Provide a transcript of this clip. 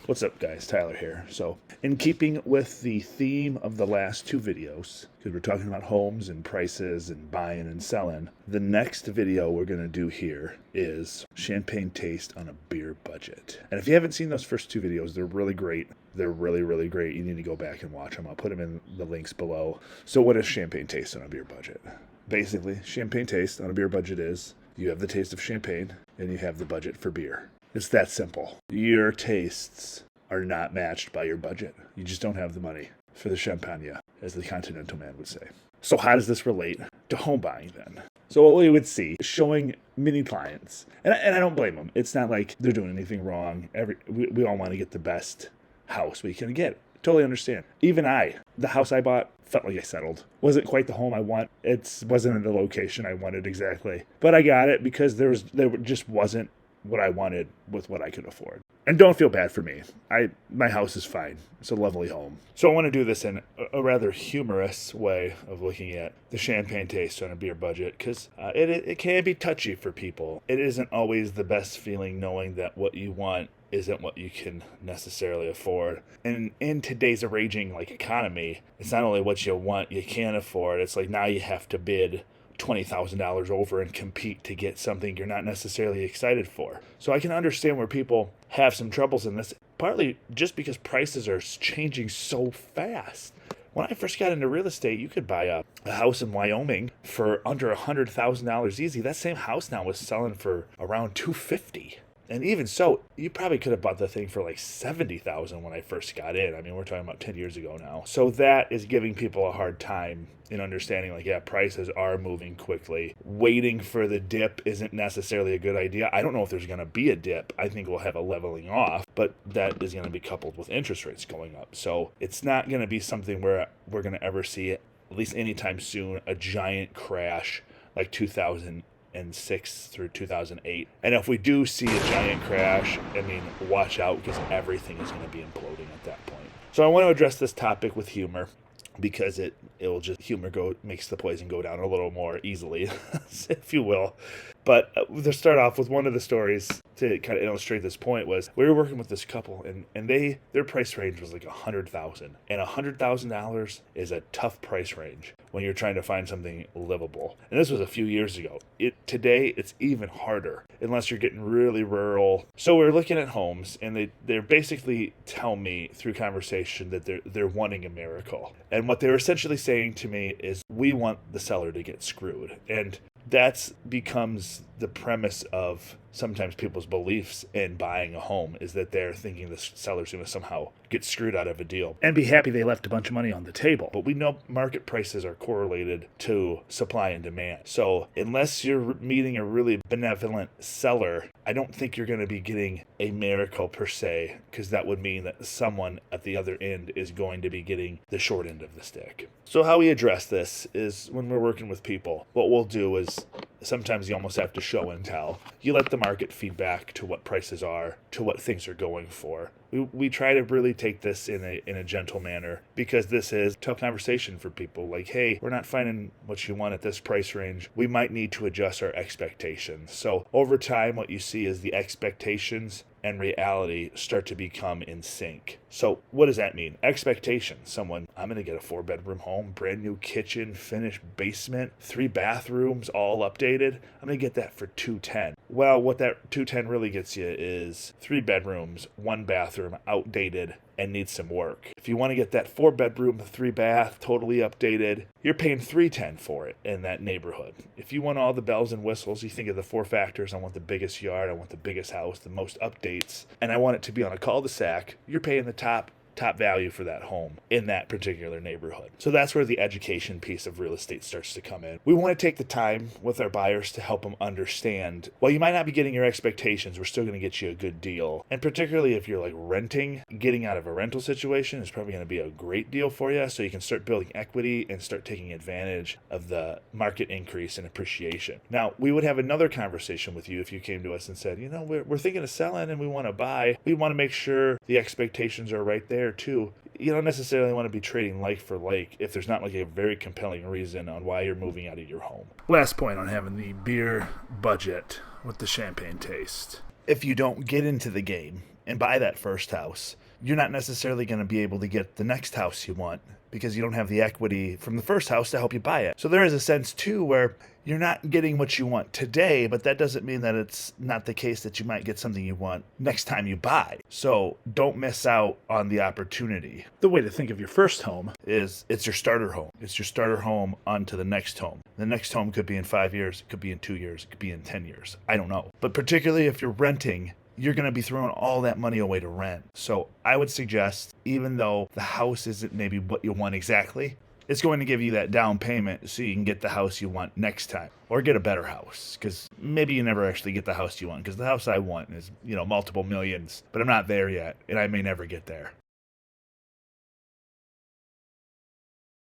What's up, guys? Tyler here. So, in keeping with the theme of the last two videos, because we're talking about homes and prices and buying and selling, the next video we're going to do here is champagne taste on a beer budget. And if you haven't seen those first two videos, they're really great. They're really, really great. You need to go back and watch them. I'll put them in the links below. So what is champagne taste on a beer budget? Basically, champagne taste on a beer budget is you have the taste of champagne and you have the budget for beer. It's that simple. Your tastes are not matched by your budget. You just don't have the money for the champagne, as the continental man would say. So how does this relate to home buying then? So what we would see is showing many clients, and I don't blame them. It's not like they're doing anything wrong. We all want to get the best house we can get. Totally understand. Even the house I bought felt like I settled. Wasn't quite the home I want. It wasn't in the location I wanted exactly. But I got it because there just wasn't what I wanted with what I could afford. And don't feel bad for me. My house is fine. It's a lovely home. So I want to do this in a rather humorous way of looking at the champagne taste on a beer budget, because it can be touchy for people. It isn't always the best feeling knowing that what you want isn't what you can necessarily afford. And in today's raging economy, it's not only what you want, you can't afford. It's like now you have to bid $20,000 over and compete to get something you're not necessarily excited for. So I can understand where people have some troubles in this, partly just because prices are changing so fast. When I first got into real estate, you could buy a house in Wyoming for under $100,000 easy. That same house now was selling for around $250,000. And even so, you probably could have bought the thing for $70,000 when I first got in. I mean, we're talking about 10 years ago now. So that is giving people a hard time in understanding, prices are moving quickly. Waiting for the dip isn't necessarily a good idea. I don't know if there's going to be a dip. I think we'll have a leveling off, but that is going to be coupled with interest rates going up. So it's not going to be something where we're going to ever see, at least anytime soon, a giant crash like 2006 through 2008. And if we do see a giant crash, watch out, because everything is going to be imploding at that point. So I want to address this topic with humor, because humor makes the poison go down a little more easily, if you will. But to start off with, one of the stories to kind of illustrate this point was we were working with this couple, and their price range was $100,000, and $100,000 is a tough price range when you're trying to find something livable. And this was a few years ago. Today it's even harder unless you're getting really rural. So we're looking at homes, and they basically tell me through conversation that they're wanting a miracle. And what they're essentially saying to me is, we want the seller to get screwed. And that becomes the premise of sometimes people's beliefs in buying a home, is that they're thinking the seller's going to somehow get screwed out of a deal and be happy they left a bunch of money on the table. But we know market prices are correlated to supply and demand. So unless you're meeting a really benevolent seller, I don't think you're going to be getting a miracle per se, because that would mean that someone at the other end is going to be getting the short end of the stick. So how we address this is, when we're working with people, what we'll do is, sometimes you almost have to show and tell. You let the market feedback to what prices are, to what things are going for. We try to really take this in a gentle manner, because this is a tough conversation for people. Hey, we're not finding what you want at this price range. We might need to adjust our expectations. So over time, what you see is the expectations and reality start to become in sync. So what does that mean? Expectations. I'm going to get a 4-bedroom home, brand new kitchen, finished basement, 3 bathrooms, all updated. I'm going to get that for $210,000. Well, what that $210,000 really gets you is 3 bedrooms, 1 bathroom, outdated, and needs some work. If you want to get that 4-bedroom, 3-bath, totally updated, you're paying $310,000 for it in that neighborhood. If you want all the bells and whistles, you think of the 4 factors. I want the biggest yard, I want the biggest house, the most updates, and I want it to be on a cul-de-sac, you're paying the top value for that home in that particular neighborhood. So that's where the education piece of real estate starts to come in. We want to take the time with our buyers to help them understand, while you might not be getting your expectations, we're still going to get you a good deal. And particularly if you're renting, getting out of a rental situation is probably going to be a great deal for you, so you can start building equity and start taking advantage of the market increase and appreciation. Now, we would have another conversation with you if you came to us and said, we're thinking of selling and we want to buy. We want to make sure the expectations are right there too. You don't necessarily want to be trading like for like if there's not a very compelling reason on why you're moving out of your home. Last point on having the beer budget with the champagne taste. If you don't get into the game and buy that first house, you're not necessarily going to be able to get the next house you want because you don't have the equity from the first house to help you buy it. So there is a sense too where you're not getting what you want today, but that doesn't mean that it's not the case that you might get something you want next time you buy. So don't miss out on the opportunity. The way to think of your first home is it's your starter home. It's your starter home onto the next home. The next home could be in 5 years, it could be in 2 years, it could be in 10 years. I don't know. But particularly if you're renting, you're going to be throwing all that money away to rent. So I would suggest, even though the house isn't maybe what you want exactly, it's going to give you that down payment so you can get the house you want next time, or get a better house, because maybe you never actually get the house you want, because the house I want is, multiple millions, but I'm not there yet, and I may never get there.